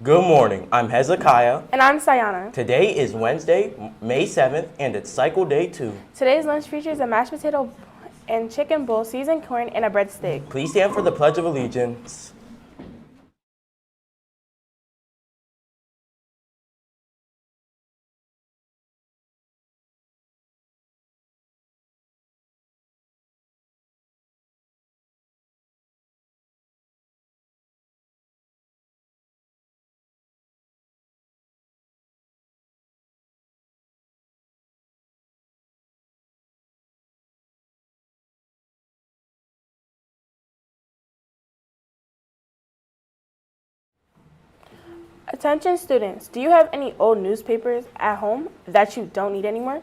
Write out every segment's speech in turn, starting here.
Good morning, I'm Hezekiah. And I'm Sayana. Today is Wednesday, May 7th, and it's cycle day 2. Today's lunch features a mashed potato and chicken bowl, seasoned corn, and a breadstick. Please stand for the Pledge of Allegiance. Attention students, do you have any old newspapers at home that you don't need anymore?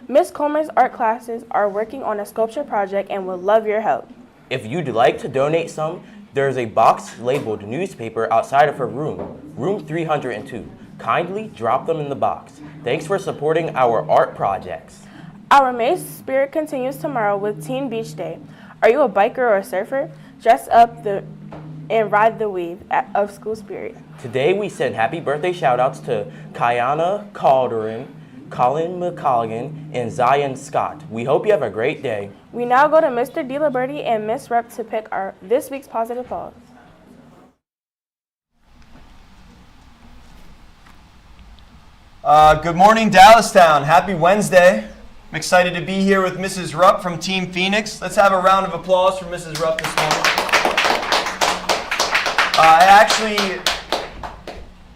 Miss Comer's art classes are working on a sculpture project and would love your help. If you'd like to donate some, there's a box labeled newspaper outside of her room, room 302. Kindly drop them in the box. Thanks for supporting our art projects. Our May Spirit continues tomorrow with Teen Beach Day. Are you a biker or a surfer? Dress up and ride the wave of school spirit. Today we send happy birthday shoutouts to Kiana Calderon, Colin McColligan, and Zion Scott. We hope you have a great day. We now go to Mr. DeLaberti and Miss Rep to pick this week's positive pause. Good morning, Dallastown. Happy Wednesday. I'm excited to be here with Mrs. Rupp from Team Phoenix. Let's have a round of applause for Mrs. Rupp this morning.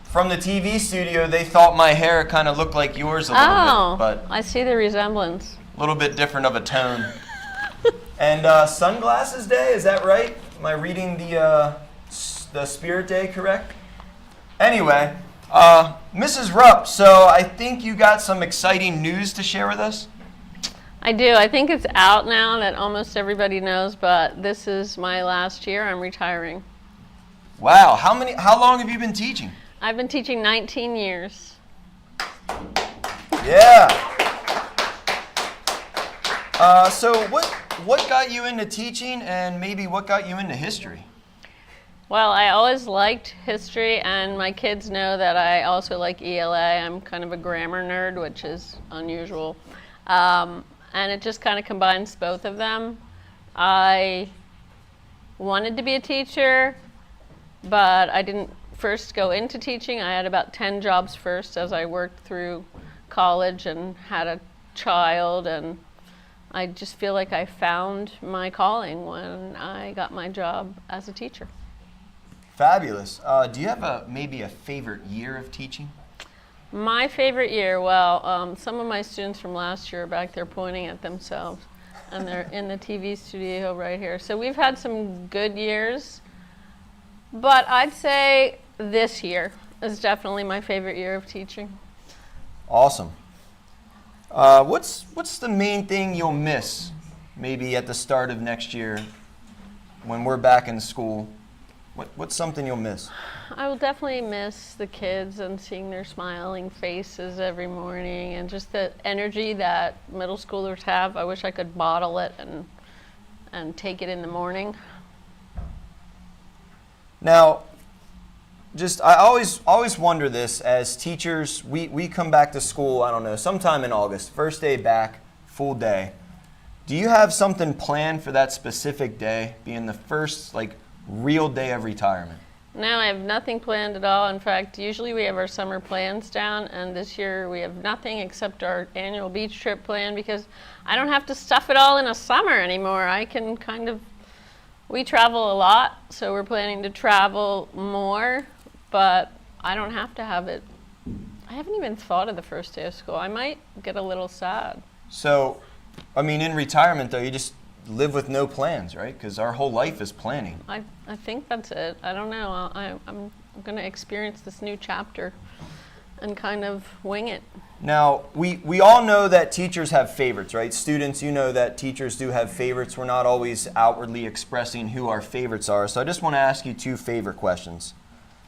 From the TV studio, they thought my hair kind of looked like yours a little bit, but I see the resemblance. a little bit different of a tone. And sunglasses day, is that right? Am I reading the Spirit Day correct? Anyway, Mrs. Rupp, so I think you got some exciting news to share with us? I do. I think it's out now that almost everybody knows, but this is my last year. I'm retiring. Wow, how long have you been teaching? I've been teaching 19 years. Yeah. So what got you into teaching, and maybe what got you into history? Well, I always liked history, and my kids know that I also like ELA. I'm kind of a grammar nerd, which is unusual. And it just kind of combines both of them. I wanted to be a teacher, but I didn't first go into teaching. I had about 10 jobs first as I worked through college and had a child, and I just feel like I found my calling when I got my job as a teacher. Fabulous. Do you have maybe a favorite year of teaching? My favorite year, well, some of my students from last year are back there pointing at themselves, and they're in the TV studio right here. So we've had some good years, but I'd say this year is definitely my favorite year of teaching. Awesome. What's the main thing you'll miss maybe at the start of next year when we're back in school? What's something you'll miss? I will definitely miss the kids and seeing their smiling faces every morning and just the energy that middle schoolers have. I wish I could bottle it and take it in the morning. Now, I always wonder this, as teachers, we come back to school, I don't know, sometime in August, first day back, full day. Do you have something planned for that specific day, being the first real day of retirement? No, I have nothing planned at all. In fact, usually we have our summer plans down, and this year we have nothing except our annual beach trip plan, because I don't have to stuff it all in a summer anymore. I can we travel a lot, so we're planning to travel more, but I don't have to have it. I haven't even thought of the first day of school. I might get a little sad. So, in retirement though, you just live with no plans, right? Because our whole life is planning. I think that's it. I don't know. I'm going to experience this new chapter and kind of wing it. Now, we all know that teachers have favorites, right? Students, you know that teachers do have favorites. We're not always outwardly expressing who our favorites are. So I just want to ask you 2 favorite questions.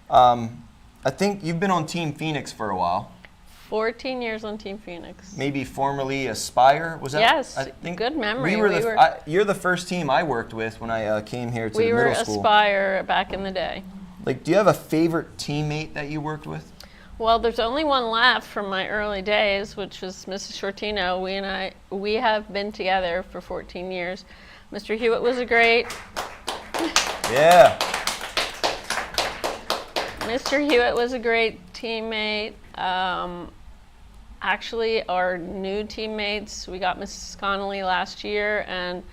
I think you've been on Team Phoenix for a while. 14 years on Team Phoenix. Maybe formerly Aspire, was that? Yes, I think good memory. You're the first team I worked with when I came here to the middle school. We were Aspire back in the day. Like, do you have a favorite teammate that you worked with? Well, there's only one left from my early days, which was Mrs. Shortino. We have been together for 14 years. Mr. Hewitt was a great. Yeah. Mr. Hewitt was a great teammate. Actually, our new teammates, we got Mrs. Connolly last year, and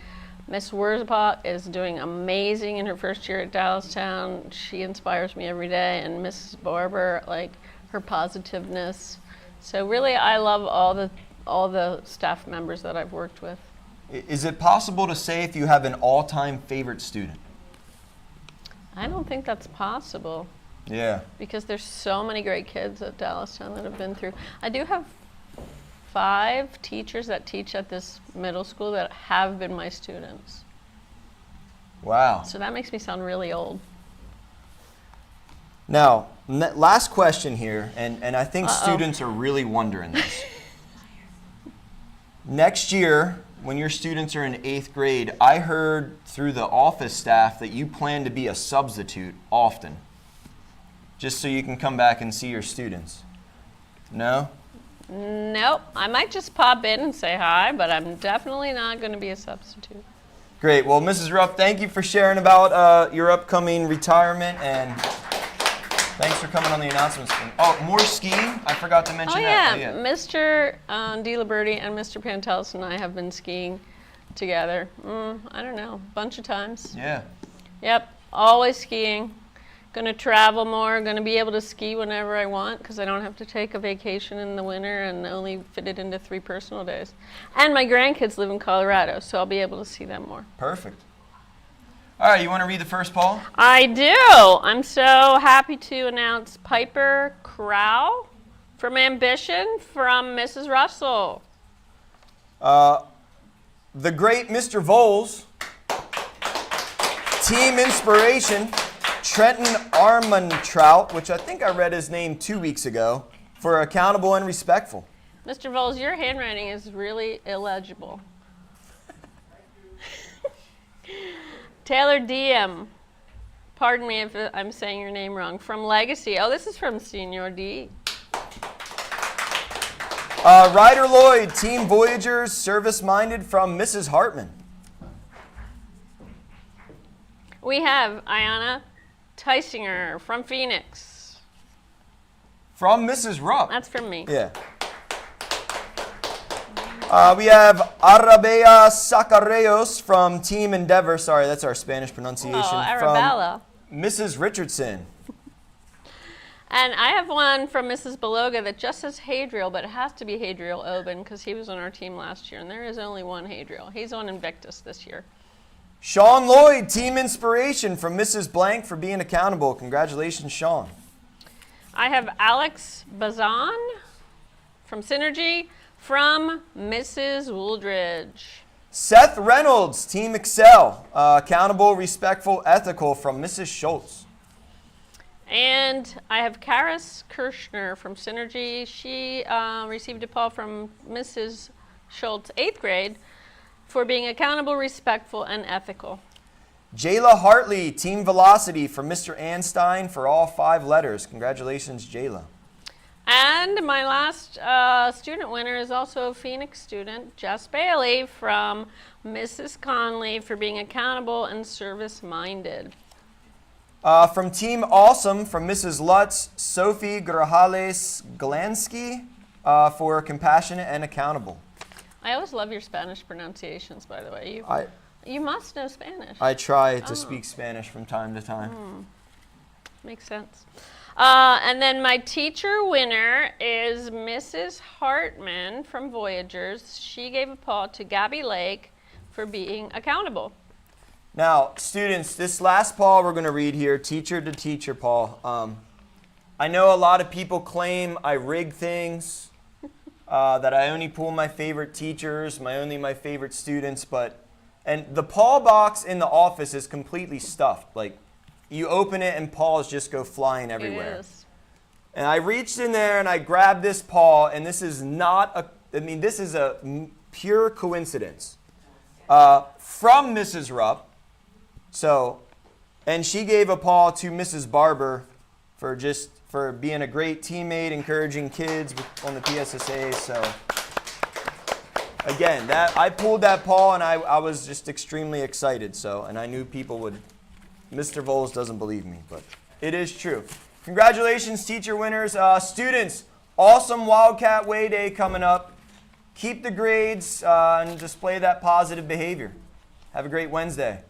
Miss Wurzbach is doing amazing in her first year at Dallastown. She inspires me every day, and Mrs. Barber, like, her positiveness. So really, I love all the staff members that I've worked with. Is it possible to say if you have an all-time favorite student? I don't think that's possible. Yeah. Because there's so many great kids at Dallastown that have been through. I do have 5 teachers that teach at this middle school that have been my students. Wow. So that makes me sound really old. Now, last question here, and I think students are really wondering this. Next year, when your students are in 8th grade, I heard through the office staff that you plan to be a substitute often, just so you can come back and see your students. No? Nope. I might just pop in and say hi, but I'm definitely not going to be a substitute. Great. Well, Mrs. Rupp, thank you for sharing about your upcoming retirement, and thanks for coming on the announcements. Oh, more skiing? I forgot to mention that. Yeah. Mr. DeLiberti and Mr. Pantelis and I have been skiing together. I don't know, a bunch of times. Yeah. Yep, always skiing. Going to travel more, going to be able to ski whenever I want because I don't have to take a vacation in the winter and only fit it into 3 personal days. And my grandkids live in Colorado, so I'll be able to see them more. Perfect. All right, you want to read the first poll? I do. I'm so happy to announce Piper Crow from Ambition from Mrs. Russell. The great Mr. Volz, Team Inspiration, Trenton Armantrout, which I think I read his name 2 weeks ago, for accountable and respectful. Mr. Voles, your handwriting is really illegible. Taylor DM, pardon me if I'm saying your name wrong, from Legacy. Oh, this is from Senior D. Ryder Lloyd, Team Voyagers, service-minded, from Mrs. Hartman. We have Ayana Tysinger from Phoenix. From Mrs. Rupp. That's from me. Yeah. We have Arabella Sacarreos from Team Endeavor. Sorry, that's our Spanish pronunciation. Oh, Arabella. From Mrs. Richardson. And I have one from Mrs. Beloga that just says Hadriel, but it has to be Hadriel Oben because he was on our team last year, and there is only one Hadriel. He's on Invictus this year. Sean Lloyd, Team Inspiration, from Mrs. Blank, for being accountable. Congratulations, Sean. I have Alex Bazan from Synergy from Mrs. Wooldridge. Seth Reynolds, Team Excel, accountable, respectful, ethical, from Mrs. Schultz. And I have Karis Kirschner from Synergy. She received a call from Mrs. Schultz, 8th grade, for being accountable, respectful, and ethical. Jayla Hartley, Team Velocity, from Mr. Anstein, for all 5 letters. Congratulations, Jayla. And my last student winner is also a Phoenix student, Jess Bailey, from Mrs. Conley, for being accountable and service-minded. From Team Awesome, from Mrs. Lutz, Sophie Grajales Glansky, for compassionate and accountable. I always love your Spanish pronunciations, by the way. You must know Spanish. I try to speak Spanish from time to time. Makes sense. And then my teacher winner is Mrs. Hartman from Voyagers. She gave a paw to Gabby Lake for being accountable. Now, students, this last paw we're going to read here, teacher to teacher paw. I know a lot of people claim I rig things, that I only pull my favorite teachers, my favorite students, and the paw box in the office is completely stuffed. Like, you open it and paws just go flying everywhere. It is. And I reached in there and I grabbed this paw, and this is not this is a pure coincidence. From Mrs. Rupp. So, And she gave a paw to Mrs. Barber for being a great teammate, encouraging kids on the PSSA. So again, I pulled that paw and I was just extremely excited. So, and I knew people would. Mr. Volz doesn't believe me, but it is true. Congratulations, teacher winners. Students, awesome Wildcat Way Day coming up. Keep the grades and display that positive behavior. Have a great Wednesday.